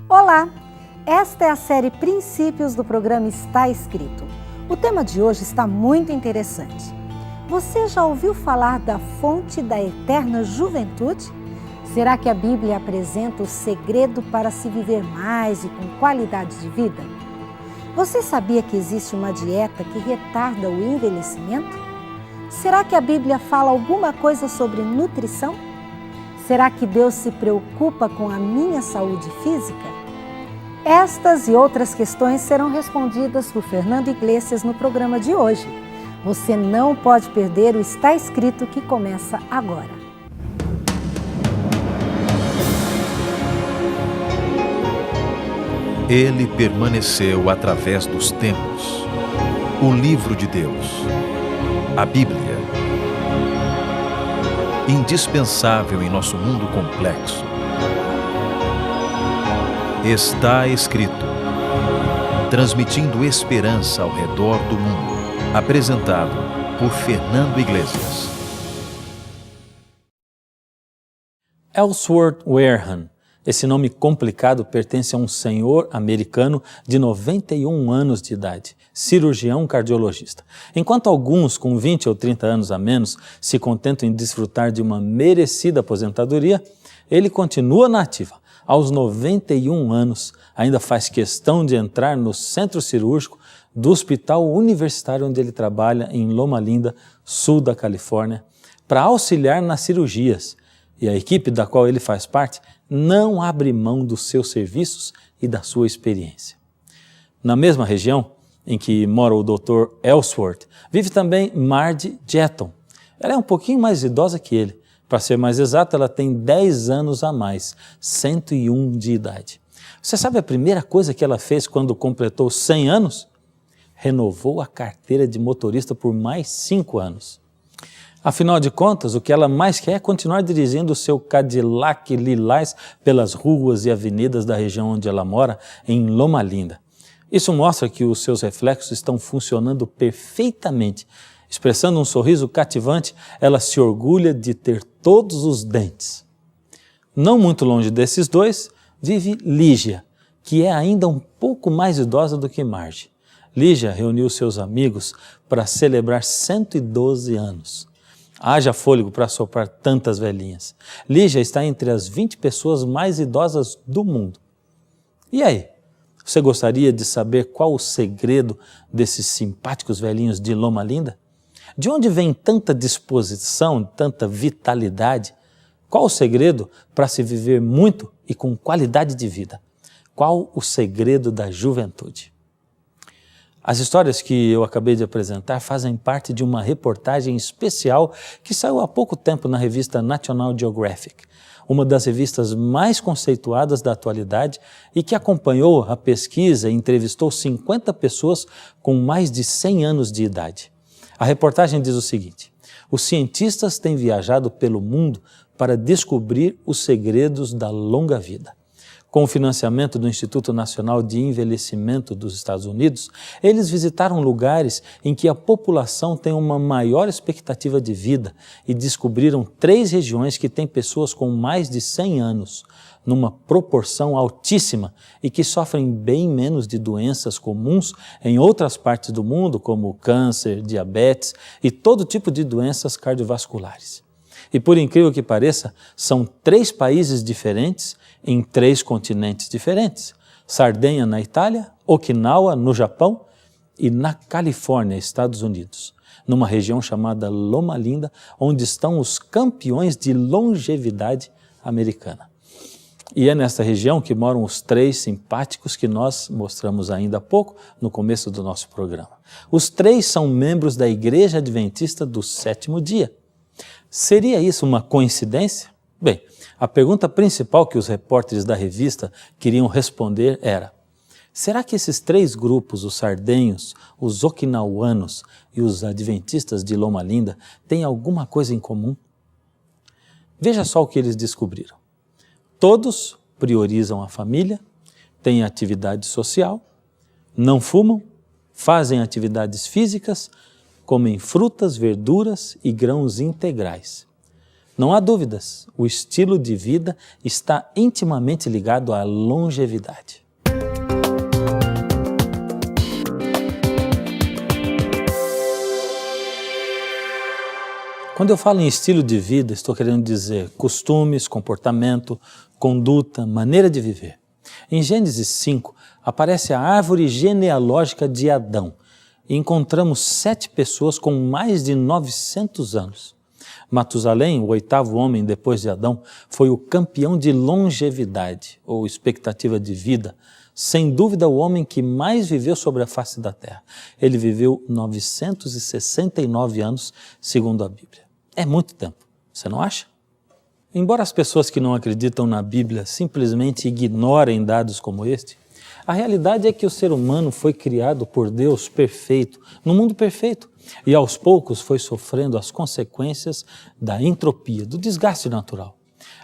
Olá! Esta é a série Princípios do programa Está Escrito. O tema de hoje está muito interessante. Você já ouviu falar da fonte da eterna juventude? Será que a Bíblia apresenta o segredo para se viver mais e com qualidade de vida? Você sabia que existe uma dieta que retarda o envelhecimento? Será que a Bíblia fala alguma coisa sobre nutrição? Será que Deus se preocupa com a minha saúde física? Estas e outras questões serão respondidas por Fernando Iglesias no programa de hoje. Você não pode perder o Está Escrito que começa agora. Ele permaneceu através dos tempos. O livro de Deus, a Bíblia. Indispensável em nosso mundo complexo. Está Escrito, transmitindo esperança ao redor do mundo. Apresentado por Fernando Iglesias. Ellsworth Wareham. Esse nome complicado pertence a um senhor americano de 91 anos de idade, cirurgião cardiologista. Enquanto alguns com 20 ou 30 anos a menos se contentam em desfrutar de uma merecida aposentadoria, ele continua na ativa. Aos 91 anos, ainda faz questão de entrar no centro cirúrgico do hospital universitário onde ele trabalha em Loma Linda, sul da Califórnia, para auxiliar nas cirurgias. E a equipe da qual ele faz parte não abre mão dos seus serviços e da sua experiência. Na mesma região em que mora o Dr. Ellsworth, vive também Margie Jetton. Ela é um pouquinho mais idosa que ele. Para ser mais exato, ela tem 10 anos a mais, 101 de idade. Você sabe a primeira coisa que ela fez quando completou 100 anos? Renovou a carteira de motorista por mais 5 anos. Afinal de contas, o que ela mais quer é continuar dirigindo o seu Cadillac lilás pelas ruas e avenidas da região onde ela mora, em Loma Linda. Isso mostra que os seus reflexos estão funcionando perfeitamente. Expressando um sorriso cativante, ela se orgulha de ter todos os dentes. Não muito longe desses dois, vive Lígia, que é ainda um pouco mais idosa do que Margie. Lígia reuniu seus amigos para celebrar 112 anos. Haja fôlego para soprar tantas velhinhas. Lígia está entre as 20 pessoas mais idosas do mundo. E aí, você gostaria de saber qual o segredo desses simpáticos velhinhos de Loma Linda? De onde vem tanta disposição, tanta vitalidade? Qual o segredo para se viver muito e com qualidade de vida? Qual o segredo da juventude? As histórias que eu acabei de apresentar fazem parte de uma reportagem especial que saiu há pouco tempo na revista National Geographic, uma das revistas mais conceituadas da atualidade e que acompanhou a pesquisa e entrevistou 50 pessoas com mais de 100 anos de idade. A reportagem diz o seguinte: os cientistas têm viajado pelo mundo para descobrir os segredos da longa vida. Com o financiamento do Instituto Nacional de Envelhecimento dos Estados Unidos, eles visitaram lugares em que a população tem uma maior expectativa de vida e descobriram 3 regiões que têm pessoas com mais de 100 anos, numa proporção altíssima e que sofrem bem menos de doenças comuns em outras partes do mundo, como câncer, diabetes e todo tipo de doenças cardiovasculares. E por incrível que pareça, são 3 países diferentes em 3 continentes diferentes. Sardenha na Itália, Okinawa no Japão e na Califórnia, Estados Unidos, numa região chamada Loma Linda, onde estão os campeões de longevidade americana. E é nesta região que moram os 3 simpáticos que nós mostramos ainda há pouco, no começo do nosso programa. Os 3 são membros da Igreja Adventista do Sétimo Dia. Seria isso uma coincidência? Bem, a pergunta principal que os repórteres da revista queriam responder era: será que esses 3 grupos, os sardenhos, os okinauanos e os adventistas de Loma Linda, têm alguma coisa em comum? Veja só o que eles descobriram. Todos priorizam a família, têm atividade social, não fumam, fazem atividades físicas, comem frutas, verduras e grãos integrais. Não há dúvidas, o estilo de vida está intimamente ligado à longevidade. Quando eu falo em estilo de vida, estou querendo dizer costumes, comportamento, conduta, maneira de viver. Em Gênesis 5, aparece a árvore genealógica de Adão e encontramos 7 pessoas com mais de 900 anos. Matusalém, o 8º homem depois de Adão, foi o campeão de longevidade, ou expectativa de vida. Sem dúvida, o homem que mais viveu sobre a face da terra. Ele viveu 969 anos, segundo a Bíblia. É muito tempo, você não acha? Embora as pessoas que não acreditam na Bíblia simplesmente ignorem dados como este, a realidade é que o ser humano foi criado por Deus perfeito, no mundo perfeito, e aos poucos foi sofrendo as consequências da entropia, do desgaste natural.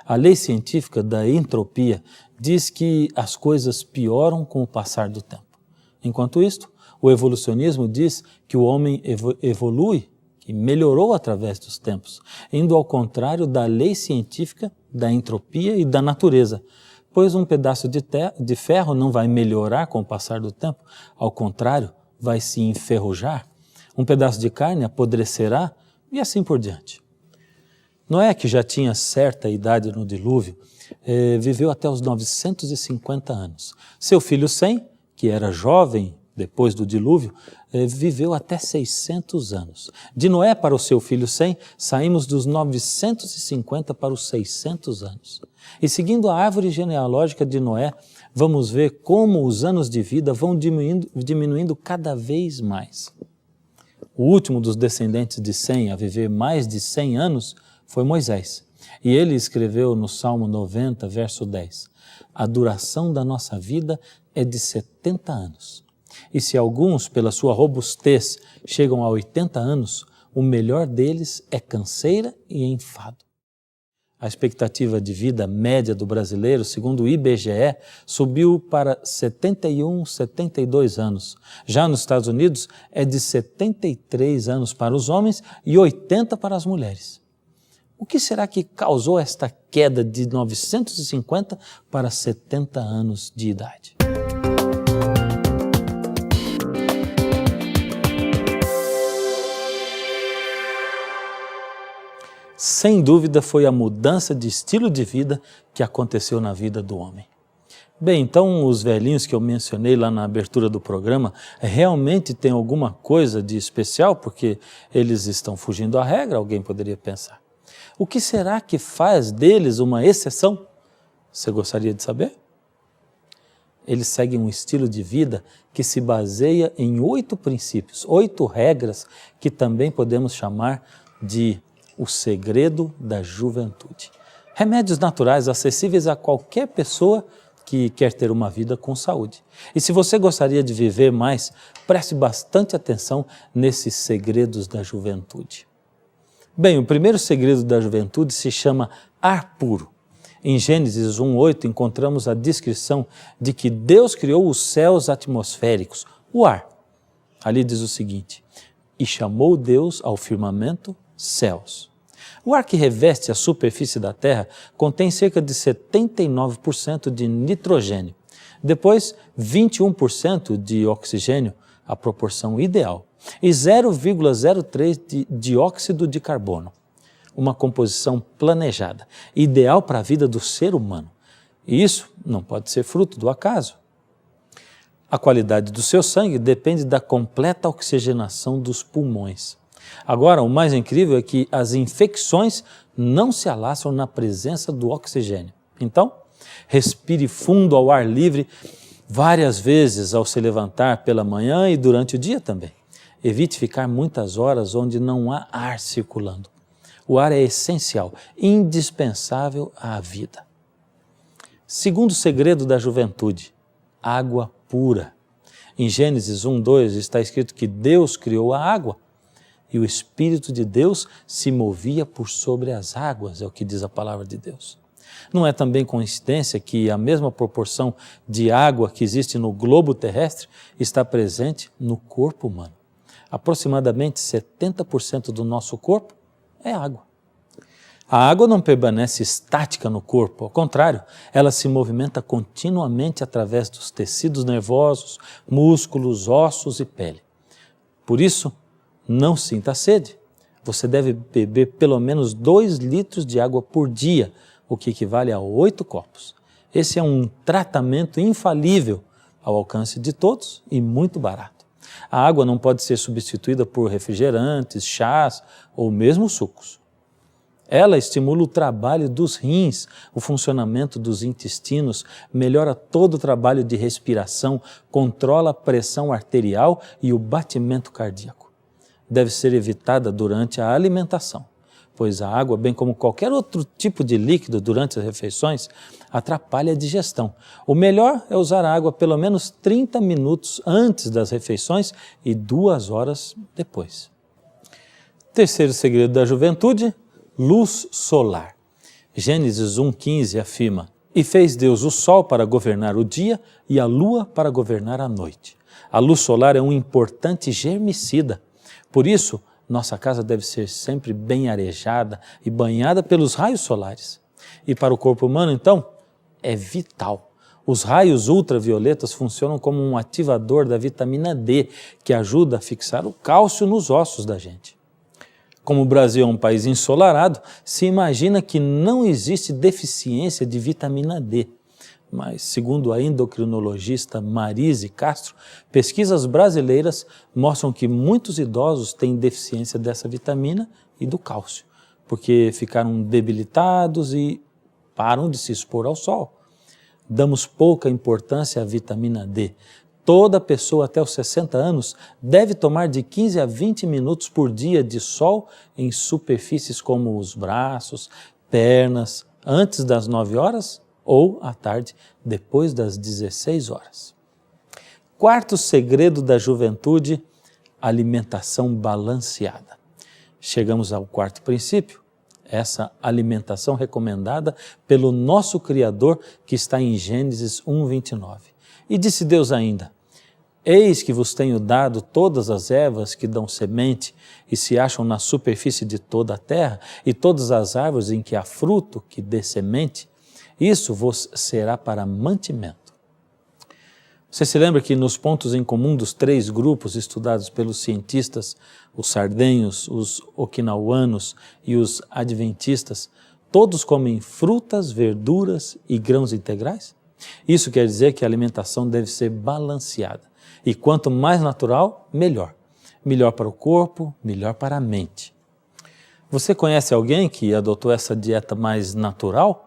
A lei científica da entropia diz que as coisas pioram com o passar do tempo. Enquanto isto, o evolucionismo diz que o homem evolui, que melhorou através dos tempos, indo ao contrário da lei científica da entropia e da natureza, pois um pedaço de ferro não vai melhorar com o passar do tempo, ao contrário, vai se enferrujar, um pedaço de carne apodrecerá e assim por diante. Noé, que já tinha certa idade no dilúvio, viveu até os 950 anos. Seu filho Sem, que era jovem depois do dilúvio, viveu até 600 anos. De Noé para o seu filho Sem, saímos dos 950 para os 600 anos. E seguindo a árvore genealógica de Noé, vamos ver como os anos de vida vão diminuindo cada vez mais. O último dos descendentes de Sem a viver mais de 100 anos foi Moisés. E ele escreveu no Salmo 90, verso 10, a duração da nossa vida é de 70 anos. E se alguns, pela sua robustez, chegam a 80 anos, o melhor deles é canseira e enfado. A expectativa de vida média do brasileiro, segundo o IBGE, subiu para 71, 72 anos. Já nos Estados Unidos, é de 73 anos para os homens e 80 para as mulheres. O que será que causou esta queda de 950 para 70 anos de idade? Sem dúvida foi a mudança de estilo de vida que aconteceu na vida do homem. Bem, então os velhinhos que eu mencionei lá na abertura do programa realmente têm alguma coisa de especial porque eles estão fugindo à regra, alguém poderia pensar. O que será que faz deles uma exceção? Você gostaria de saber? Eles seguem um estilo de vida que se baseia em 8 princípios, 8 regras que também podemos chamar de o segredo da juventude. Remédios naturais acessíveis a qualquer pessoa que quer ter uma vida com saúde. E se você gostaria de viver mais, preste bastante atenção nesses segredos da juventude. Bem, o primeiro segredo da juventude se chama ar puro. Em Gênesis 1:8 encontramos a descrição de que Deus criou os céus atmosféricos, o ar. Ali diz o seguinte, e chamou Deus ao firmamento céus. O ar que reveste a superfície da Terra contém cerca de 79% de nitrogênio, depois 21% de oxigênio, a proporção ideal, e 0,03 de dióxido de carbono, uma composição planejada, ideal para a vida do ser humano. E isso não pode ser fruto do acaso. A qualidade do seu sangue depende da completa oxigenação dos pulmões. Agora, o mais incrível é que as infecções não se alastram na presença do oxigênio. Então, respire fundo ao ar livre várias vezes ao se levantar pela manhã e durante o dia também. Evite ficar muitas horas onde não há ar circulando. O ar é essencial, indispensável à vida. Segundo segredo da juventude, água pura. Em Gênesis 1:2 está escrito que Deus criou a água e o Espírito de Deus se movia por sobre as águas, é o que diz a palavra de Deus. Não é também coincidência que a mesma proporção de água que existe no globo terrestre está presente no corpo humano. Aproximadamente 70% do nosso corpo é água. A água não permanece estática no corpo, ao contrário, ela se movimenta continuamente através dos tecidos nervosos, músculos, ossos e pele. Por isso, não sinta sede. Você deve beber pelo menos 2 litros de água por dia, o que equivale a 8 copos. Esse é um tratamento infalível, ao alcance de todos e muito barato. A água não pode ser substituída por refrigerantes, chás ou mesmo sucos. Ela estimula o trabalho dos rins, o funcionamento dos intestinos, melhora todo o trabalho de respiração, controla a pressão arterial e o batimento cardíaco. Deve ser evitada durante a alimentação, pois a água, bem como qualquer outro tipo de líquido durante as refeições, atrapalha a digestão. O melhor é usar a água pelo menos 30 minutos antes das refeições e 2 horas depois. Terceiro segredo da juventude: luz solar. Gênesis 1,15 afirma: "E fez Deus o sol para governar o dia e a lua para governar a noite." A luz solar é um importante germicida. Por isso, nossa casa deve ser sempre bem arejada e banhada pelos raios solares. E para o corpo humano, então, é vital. Os raios ultravioletas funcionam como um ativador da vitamina D, que ajuda a fixar o cálcio nos ossos da gente. Como o Brasil é um país ensolarado, se imagina que não existe deficiência de vitamina D. Mas, segundo a endocrinologista Marise Castro, pesquisas brasileiras mostram que muitos idosos têm deficiência dessa vitamina e do cálcio, porque ficaram debilitados e param de se expor ao sol. Damos pouca importância à vitamina D. Toda pessoa até os 60 anos deve tomar de 15 a 20 minutos por dia de sol em superfícies como os braços, pernas, antes das 9 horas ou à tarde, depois das 16 horas. Quarto segredo da juventude: alimentação balanceada. Chegamos ao quarto princípio, essa alimentação recomendada pelo nosso Criador, que está em Gênesis 1,29. E disse Deus ainda: "Eis que vos tenho dado todas as ervas que dão semente e se acham na superfície de toda a terra, e todas as árvores em que há fruto que dê semente, isso vos será para mantimento." Você se lembra que nos pontos em comum dos 3 grupos estudados pelos cientistas, os sardenhos, os okinawanos e os adventistas, todos comem frutas, verduras e grãos integrais? Isso quer dizer que a alimentação deve ser balanceada. E quanto mais natural, melhor. Melhor para o corpo, melhor para a mente. Você conhece alguém que adotou essa dieta mais natural?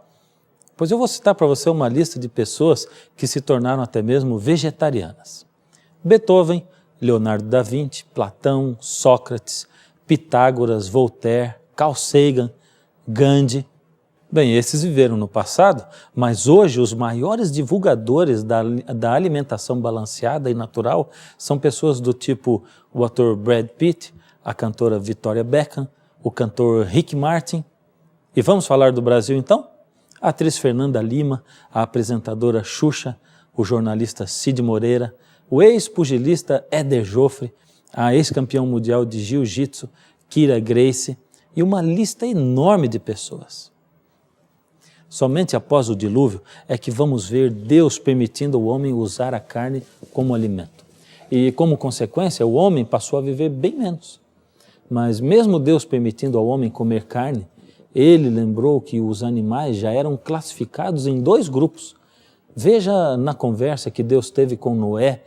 Pois eu vou citar para você uma lista de pessoas que se tornaram até mesmo vegetarianas. Beethoven, Leonardo da Vinci, Platão, Sócrates, Pitágoras, Voltaire, Carl Sagan, Gandhi. Bem, esses viveram no passado, mas hoje os maiores divulgadores da alimentação balanceada e natural são pessoas do tipo o ator Brad Pitt, a cantora Victoria Beckham, o cantor Rick Martin. E vamos falar do Brasil então? A atriz Fernanda Lima, a apresentadora Xuxa, o jornalista Cid Moreira, o ex-pugilista Éder Joffre, a ex-campeã mundial de jiu-jitsu Kira Gracie e uma lista enorme de pessoas. Somente após o dilúvio é que vamos ver Deus permitindo o homem usar a carne como alimento. E como consequência, o homem passou a viver bem menos. Mas mesmo Deus permitindo ao homem comer carne, ele lembrou que os animais já eram classificados em 2 grupos. Veja na conversa que Deus teve com Noé,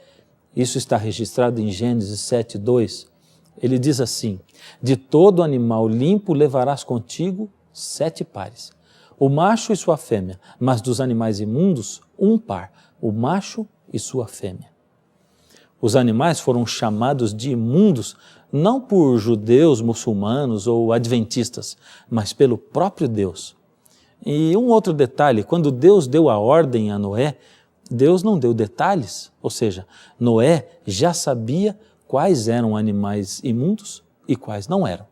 isso está registrado em Gênesis 7,2. Ele diz assim: "De todo animal limpo levarás contigo 7 pares, o macho e sua fêmea, mas dos animais imundos, 1 par, o macho e sua fêmea." Os animais foram chamados de imundos não por judeus, muçulmanos ou adventistas, mas pelo próprio Deus. E um outro detalhe, quando Deus deu a ordem a Noé, Deus não deu detalhes, ou seja, Noé já sabia quais eram animais imundos e quais não eram.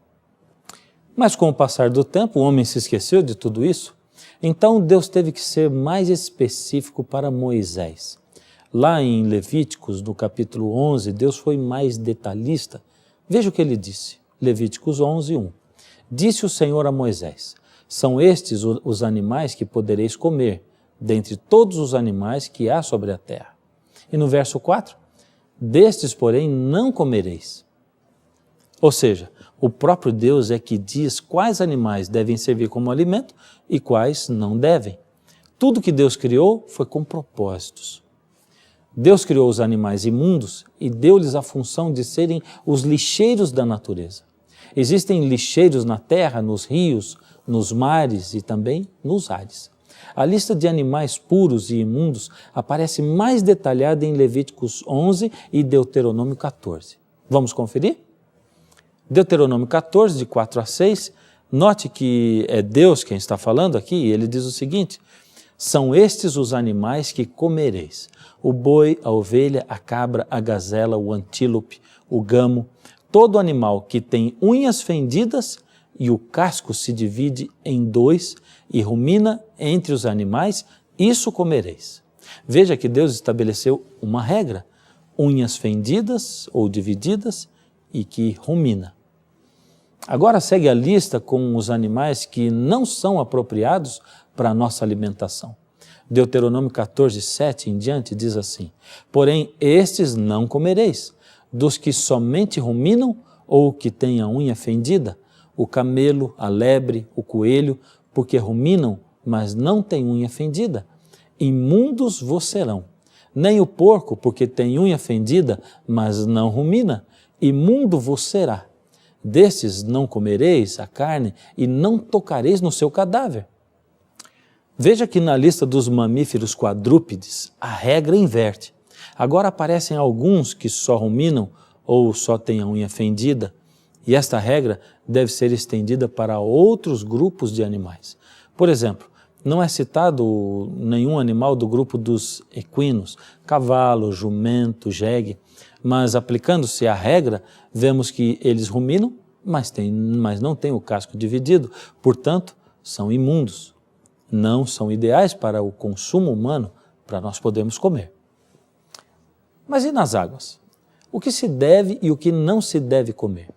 Mas com o passar do tempo, o homem se esqueceu de tudo isso, então Deus teve que ser mais específico para Moisés. Lá em Levíticos, no capítulo 11, Deus foi mais detalhista. Veja o que ele disse, Levíticos 11:1. "Disse o Senhor a Moisés: São estes os animais que podereis comer, dentre todos os animais que há sobre a terra. E no verso 4, destes, porém, não comereis. Ou seja, o próprio Deus é que diz quais animais devem servir como alimento e quais não devem. Tudo que Deus criou foi com propósitos. Deus criou os animais imundos e deu-lhes a função de serem os lixeiros da natureza. Existem lixeiros na terra, nos rios, nos mares e também nos ares. A lista de animais puros e imundos aparece mais detalhada em Levíticos 11 e Deuteronômio 14. Vamos conferir? Deuteronômio 14, de 4 a 6, note que é Deus quem está falando aqui, e ele diz o seguinte: são estes os animais que comereis: o boi, a ovelha, a cabra, a gazela, o antílope, o gamo, todo animal que tem unhas fendidas e o casco se divide em dois e rumina entre os animais, isso comereis. Veja que Deus estabeleceu uma regra: unhas fendidas ou divididas e que rumina. Agora segue a lista com os animais que não são apropriados para a nossa alimentação. Deuteronômio 14, 7 em diante diz assim: porém estes não comereis, dos que somente ruminam ou que têm a unha fendida, o camelo, a lebre, o coelho, porque ruminam, mas não têm unha fendida, imundos vos serão. Nem o porco, porque tem unha fendida, mas não rumina, imundo vos será. Destes não comereis a carne e não tocareis no seu cadáver. Veja que na lista dos mamíferos quadrúpedes, a regra inverte. Agora aparecem alguns que só ruminam ou só têm a unha fendida, e esta regra deve ser estendida para outros grupos de animais. Por exemplo, não é citado nenhum animal do grupo dos equinos, cavalo, jumento, jegue, mas aplicando-se a regra, vemos que eles ruminam, mas não têm o casco dividido, portanto, são imundos. Não são ideais para o consumo humano, para nós podermos comer. Mas e nas águas? O que se deve e o que não se deve comer?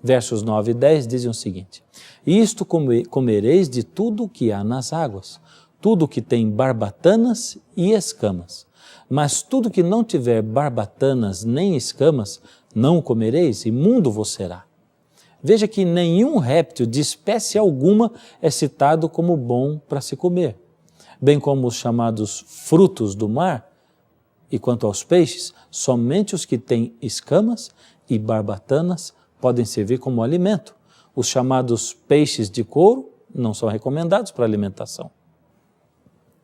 Versos 9 e 10 dizem o seguinte: isto comereis de tudo o que há nas águas, tudo o que tem barbatanas e escamas. Mas tudo que não tiver barbatanas nem escamas, não comereis, imundo vos será. Veja que nenhum réptil de espécie alguma é citado como bom para se comer, bem como os chamados frutos do mar. E quanto aos peixes, somente os que têm escamas e barbatanas podem servir como alimento. Os chamados peixes de couro não são recomendados para alimentação.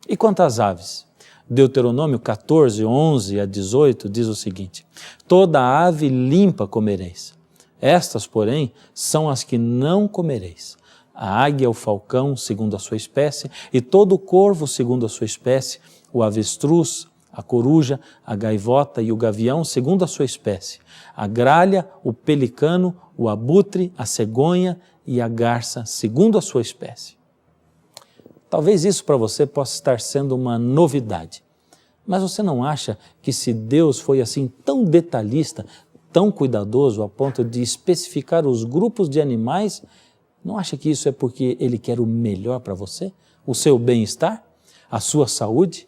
E quanto às aves? Deuteronômio 14, 11 a 18 diz o seguinte: toda ave limpa comereis. Estas, porém, são as que não comereis: a águia, o falcão, segundo a sua espécie, e todo o corvo, segundo a sua espécie, o avestruz, a coruja, a gaivota e o gavião, segundo a sua espécie, a gralha, o pelicano, o abutre, a cegonha e a garça, segundo a sua espécie. Talvez isso para você possa estar sendo uma novidade, mas você não acha que se Deus foi assim tão detalhista, tão cuidadoso a ponto de especificar os grupos de animais, não acha que isso é porque Ele quer o melhor para você? O seu bem-estar? A sua saúde?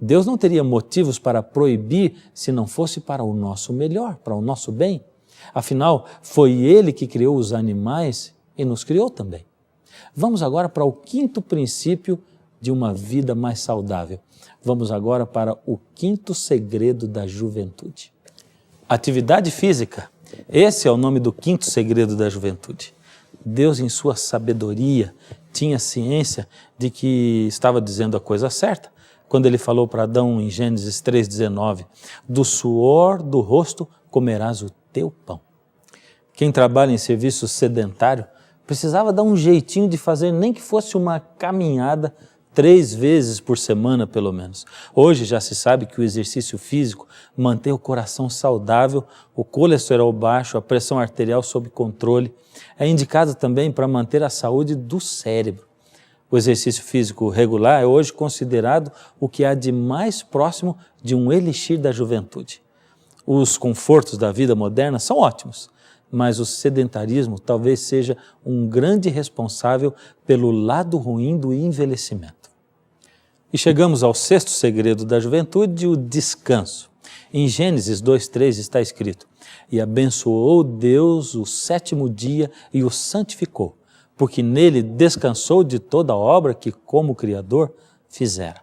Deus não teria motivos para proibir se não fosse para o nosso melhor, para o nosso bem. Afinal, foi Ele que criou os animais e nos criou também. Vamos agora para o quinto princípio de uma vida mais saudável. Vamos agora para o quinto segredo da juventude. Atividade física. Esse é o nome do quinto segredo da juventude. Deus, em sua sabedoria, tinha ciência de que estava dizendo a coisa certa, quando Ele falou para Adão em Gênesis 3,19, do suor do rosto comerás o teu pão. Quem trabalha em serviço sedentário precisava dar um jeitinho de fazer nem que fosse uma caminhada 3 vezes por semana, pelo menos. Hoje já se sabe que o exercício físico mantém o coração saudável, o colesterol baixo, a pressão arterial sob controle. É indicado também para manter a saúde do cérebro. O exercício físico regular é hoje considerado o que há de mais próximo de um elixir da juventude. Os confortos da vida moderna são ótimos, mas o sedentarismo talvez seja um grande responsável pelo lado ruim do envelhecimento. E chegamos ao sexto segredo da juventude, o descanso. Em Gênesis 2:3 está escrito: "E abençoou Deus o sétimo dia e o santificou, porque nele descansou de toda a obra que, como Criador, fizera."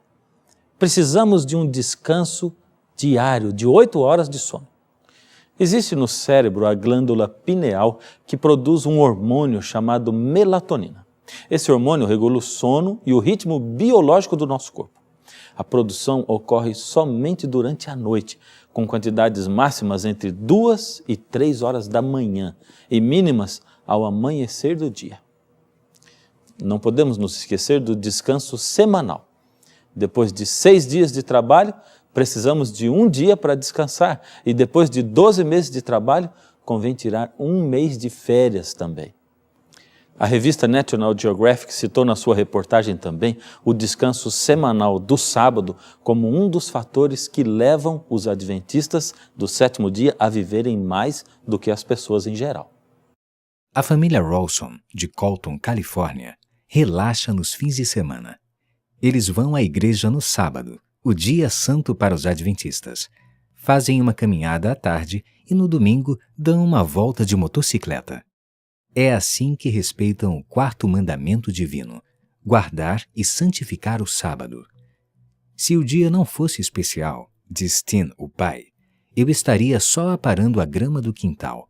Precisamos de um descanso diário, de 8 horas de sono. Existe no cérebro a glândula pineal que produz um hormônio chamado melatonina. Esse hormônio regula o sono e o ritmo biológico do nosso corpo. A produção ocorre somente durante a noite, com quantidades máximas entre 2 e 3 horas da manhã e mínimas ao amanhecer do dia. Não podemos nos esquecer do descanso semanal. Depois de 6 dias de trabalho, precisamos de 1 dia para descansar e depois de 12 meses de trabalho, convém tirar 1 mês de férias também. A revista National Geographic citou na sua reportagem também o descanso semanal do sábado como um dos fatores que levam os adventistas do sétimo dia a viverem mais do que as pessoas em geral. A família Rawson, de Colton, Califórnia, relaxa nos fins de semana. Eles vão à igreja no sábado, o dia santo para os adventistas. Fazem uma caminhada à tarde e no domingo dão uma volta de motocicleta. É assim que respeitam o 4º mandamento divino: guardar e santificar o sábado. Se o dia não fosse especial, diz Tim, o pai, eu estaria só aparando a grama do quintal.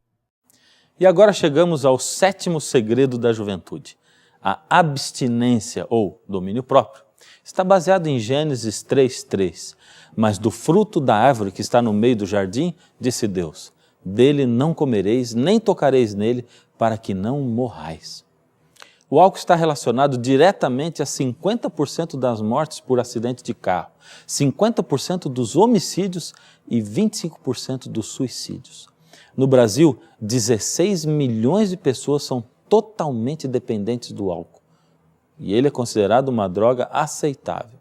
E agora chegamos ao 7º segredo da juventude, a abstinência ou domínio próprio. Está baseado em Gênesis 3:3. "Mas do fruto da árvore que está no meio do jardim, disse Deus, dele não comereis, nem tocareis nele, para que não morrais." O álcool está relacionado diretamente a 50% das mortes por acidente de carro, 50% dos homicídios e 25% dos suicídios. No Brasil, 16 milhões de pessoas são totalmente dependentes do álcool. E ele é considerado uma droga aceitável.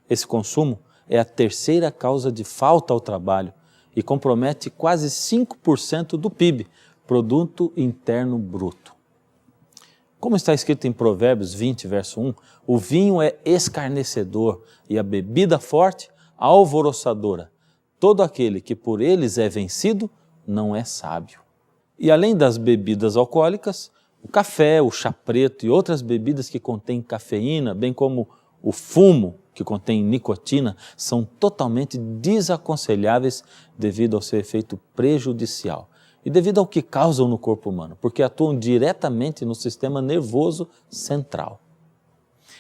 Esse consumo é a 3ª causa de falta ao trabalho e compromete quase 5% do PIB, Produto Interno Bruto. Como está escrito em Provérbios 20, verso 1, o vinho é escarnecedor e a bebida forte, alvoroçadora. Todo aquele que por eles é vencido não é sábio. E além das bebidas alcoólicas, o café, o chá preto e outras bebidas que contêm cafeína, bem como o fumo, que contém nicotina, são totalmente desaconselháveis devido ao seu efeito prejudicial e devido ao que causam no corpo humano, porque atuam diretamente no sistema nervoso central.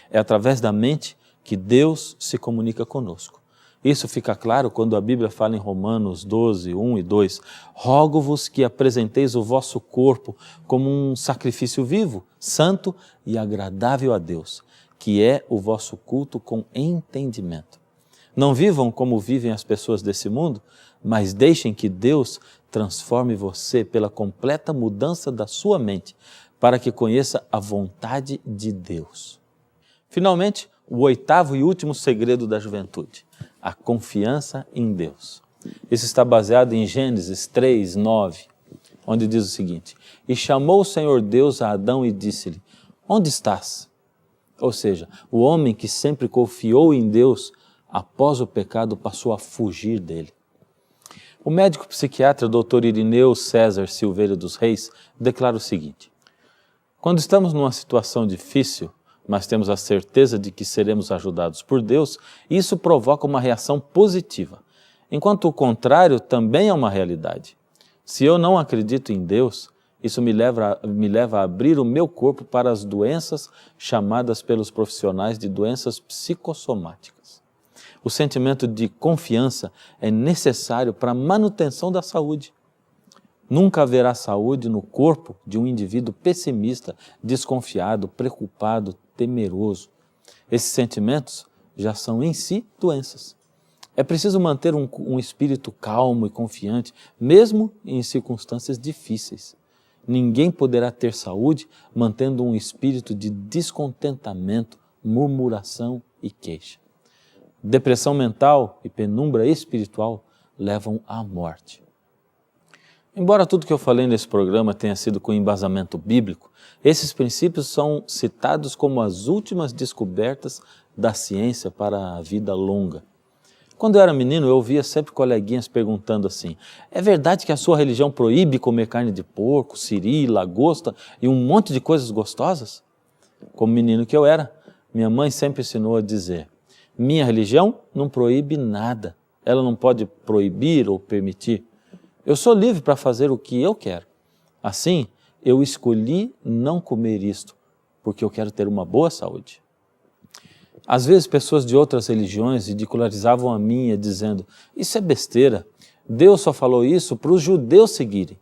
É através da mente que Deus se comunica conosco. Isso fica claro quando a Bíblia fala em Romanos 12, 1 e 2, "Rogo-vos que apresenteis o vosso corpo como um sacrifício vivo, santo e agradável a Deus, que é o vosso culto com entendimento. Não vivam como vivem as pessoas desse mundo, mas deixem que Deus transforme você pela completa mudança da sua mente, para que conheça a vontade de Deus." Finalmente, o 8º e último segredo da juventude, a confiança em Deus. Isso está baseado em Gênesis 3:9, onde diz o seguinte: "E chamou o Senhor Deus a Adão e disse-lhe, onde estás?" Ou seja, o homem que sempre confiou em Deus, após o pecado, passou a fugir dele. O médico psiquiatra Dr. Irineu César Silveira dos Reis declara o seguinte: "Quando estamos numa situação difícil, mas temos a certeza de que seremos ajudados por Deus, isso provoca uma reação positiva, enquanto o contrário também é uma realidade. Se eu não acredito em Deus, isso me leva a abrir o meu corpo para as doenças chamadas pelos profissionais de doenças psicossomáticas. O sentimento de confiança é necessário para a manutenção da saúde. Nunca haverá saúde no corpo de um indivíduo pessimista, desconfiado, preocupado, temeroso. Esses sentimentos já são em si doenças. É preciso manter um espírito calmo e confiante, mesmo em circunstâncias difíceis. Ninguém poderá ter saúde mantendo um espírito de descontentamento, murmuração e queixa. Depressão mental e penumbra espiritual levam à morte. Embora tudo que eu falei nesse programa tenha sido com embasamento bíblico, esses princípios são citados como as últimas descobertas da ciência para a vida longa. Quando eu era menino, eu ouvia sempre coleguinhas perguntando assim: é verdade que a sua religião proíbe comer carne de porco, siri, lagosta e um monte de coisas gostosas? Como menino que eu era, minha mãe sempre ensinou a dizer: minha religião não proíbe nada, ela não pode proibir ou permitir. Eu sou livre para fazer o que eu quero. Assim, eu escolhi não comer isto, porque eu quero ter uma boa saúde. Às vezes, pessoas de outras religiões ridicularizavam a minha, dizendo: isso é besteira, Deus só falou isso para os judeus seguirem.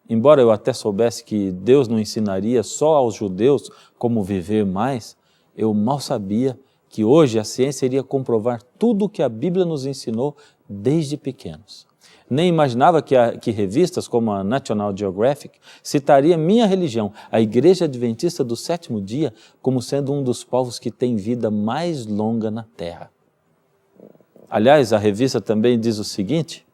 Embora eu até soubesse que Deus não ensinaria só aos judeus como viver mais, eu mal sabia que hoje a ciência iria comprovar tudo o que a Bíblia nos ensinou desde pequenos. Nem imaginava que revistas como a National Geographic citaria minha religião, a Igreja Adventista do Sétimo Dia, como sendo um dos povos que tem vida mais longa na Terra. Aliás, a revista também diz o seguinte: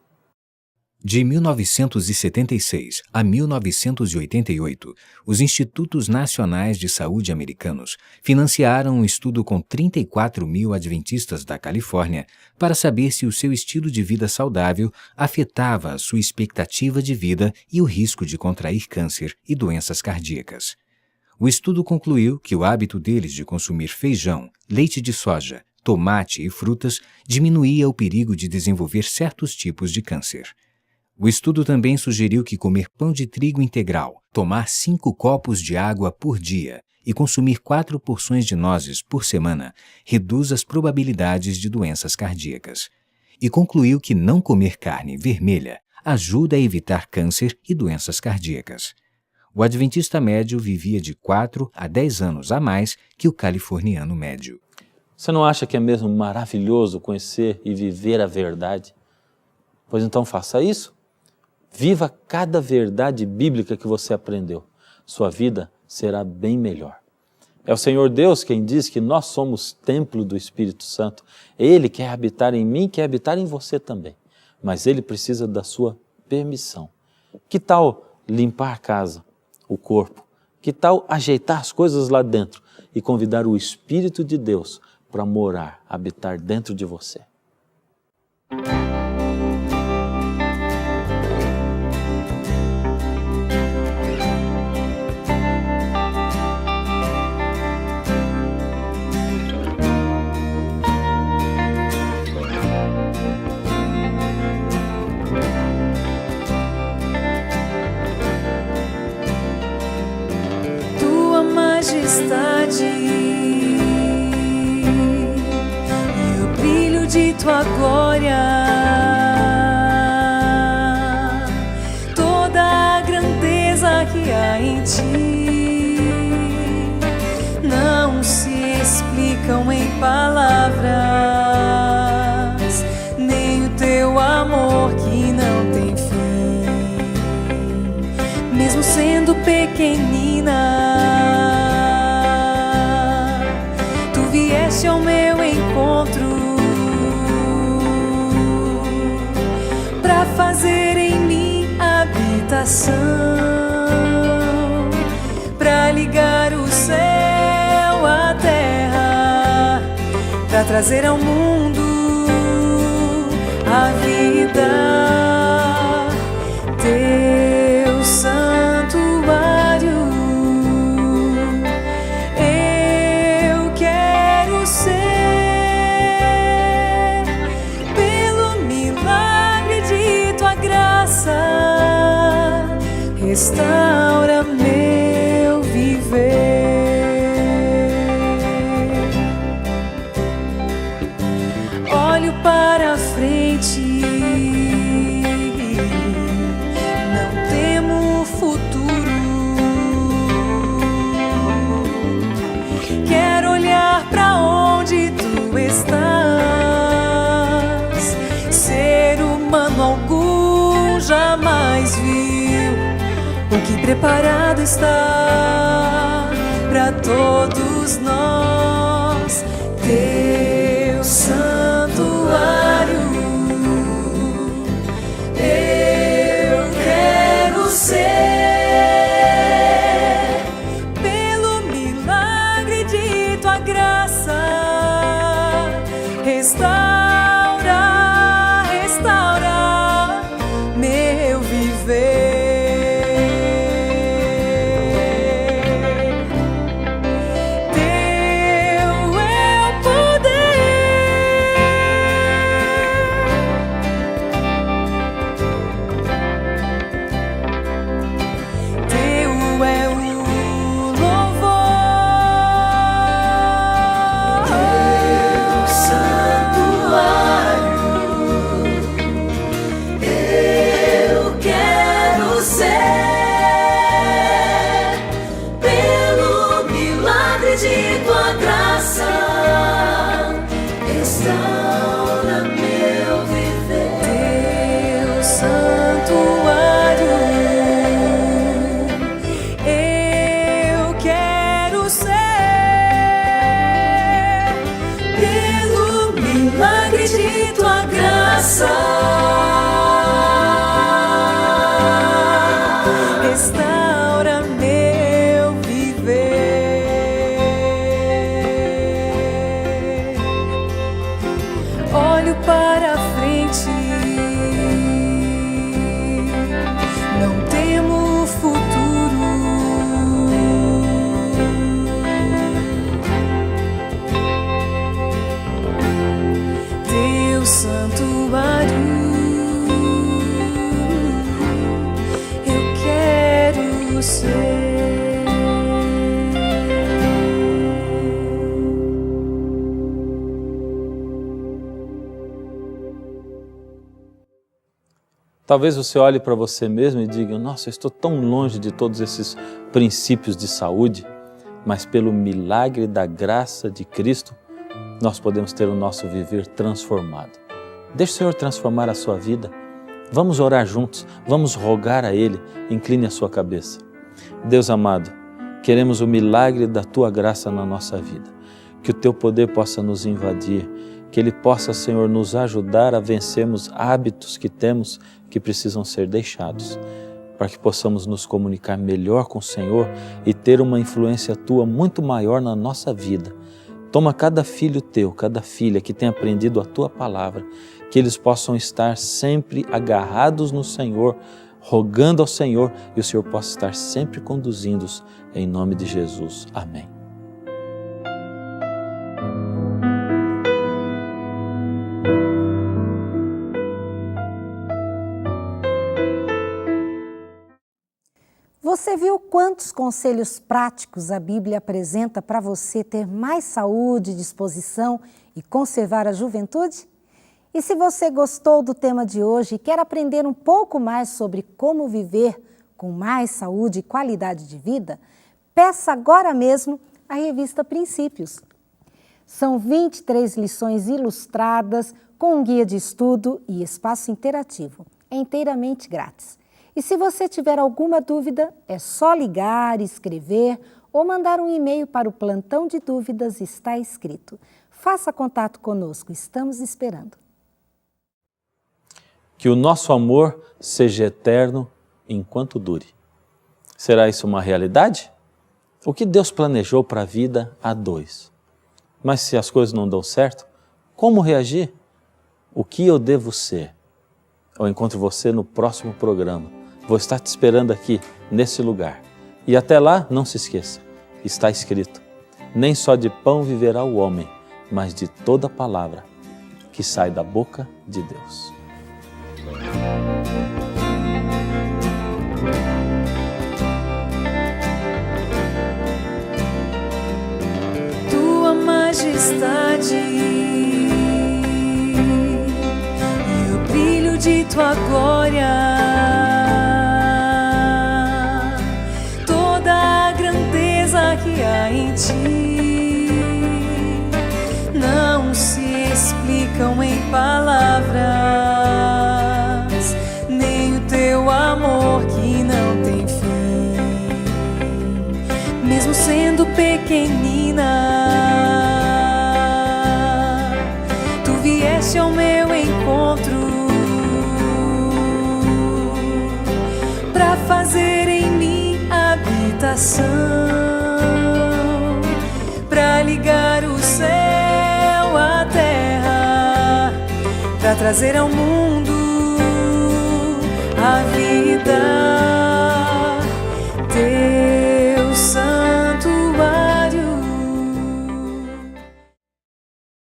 de 1976 a 1988, os Institutos Nacionais de Saúde americanos financiaram um estudo com 34 mil adventistas da Califórnia para saber se o seu estilo de vida saudável afetava a sua expectativa de vida e o risco de contrair câncer e doenças cardíacas. O estudo concluiu que o hábito deles de consumir feijão, leite de soja, tomate e frutas diminuía o perigo de desenvolver certos tipos de câncer. O estudo também sugeriu que comer pão de trigo integral, tomar 5 copos de água por dia e consumir 4 porções de nozes por semana reduz as probabilidades de doenças cardíacas. E concluiu que não comer carne vermelha ajuda a evitar câncer e doenças cardíacas. O adventista médio vivia de 4 a 10 anos a mais que o californiano médio. Você não acha que é mesmo maravilhoso conhecer e viver a verdade? Pois então faça isso. Viva cada verdade bíblica que você aprendeu. Sua vida será bem melhor. É o Senhor Deus quem diz que nós somos templo do Espírito Santo. Ele quer habitar em mim, quer habitar em você também. Mas Ele precisa da sua permissão. Que tal limpar a casa, o corpo? Que tal ajeitar as coisas lá dentro e convidar o Espírito de Deus para morar, habitar dentro de você? Majestade e o brilho de tua glória, toda a grandeza que há em ti não se explicam em palavras, nem o teu amor que não tem fim. Mesmo sendo pequenina, ao meu encontro pra fazer em mim habitação, pra ligar o céu à terra, pra trazer ao mundo a vida, teu santuário. Restaura meu viver. Olho para frente, não temo o futuro. Quero olhar para onde tu estás. Ser humano algum jamais viu o que preparado está para todos nós, teu santuário. Eu quero você. Talvez você olhe para você mesmo e diga: nossa, eu estou tão longe de todos esses princípios de saúde, mas pelo milagre da graça de Cristo, nós podemos ter o nosso viver transformado. Deixe o Senhor transformar a sua vida. Vamos orar juntos, vamos rogar a Ele. Incline a sua cabeça. Deus amado, queremos o milagre da Tua graça na nossa vida. Que o Teu poder possa nos invadir, que Ele possa, Senhor, nos ajudar a vencermos hábitos que temos que precisam ser deixados, para que possamos nos comunicar melhor com o Senhor e ter uma influência Tua muito maior na nossa vida. Toma cada filho Teu, cada filha que tem aprendido a Tua palavra, que eles possam estar sempre agarrados no Senhor, rogando ao Senhor, e o Senhor possa estar sempre conduzindo-os, em nome de Jesus. Amém. Você viu quantos conselhos práticos a Bíblia apresenta para você ter mais saúde, disposição e conservar a juventude? E se você gostou do tema de hoje e quer aprender um pouco mais sobre como viver com mais saúde e qualidade de vida, peça agora mesmo a revista Princípios. São 23 lições ilustradas com um guia de estudo e espaço interativo. É inteiramente grátis. E se você tiver alguma dúvida, é só ligar, escrever ou mandar um e-mail para o plantão de dúvidas está escrito. Faça contato conosco, estamos esperando. Que o nosso amor seja eterno enquanto dure. Será isso uma realidade? O que Deus planejou para a vida a dois? Mas se as coisas não dão certo, como reagir? O que eu devo ser? Eu encontro você no próximo programa. Vou estar te esperando aqui, nesse lugar. E até lá, não se esqueça, está escrito: nem só de pão viverá o homem, mas de toda palavra que sai da boca de Deus. Tua majestade e o brilho de tua glória, toda a grandeza que há em ti, não se explicam em palavras, nem o teu amor que não tem fim. Mesmo sendo pequenina, tu vieste ao meu encontro pra fazer em mim habitação, pra ligar o céu à terra, pra trazer ao mundo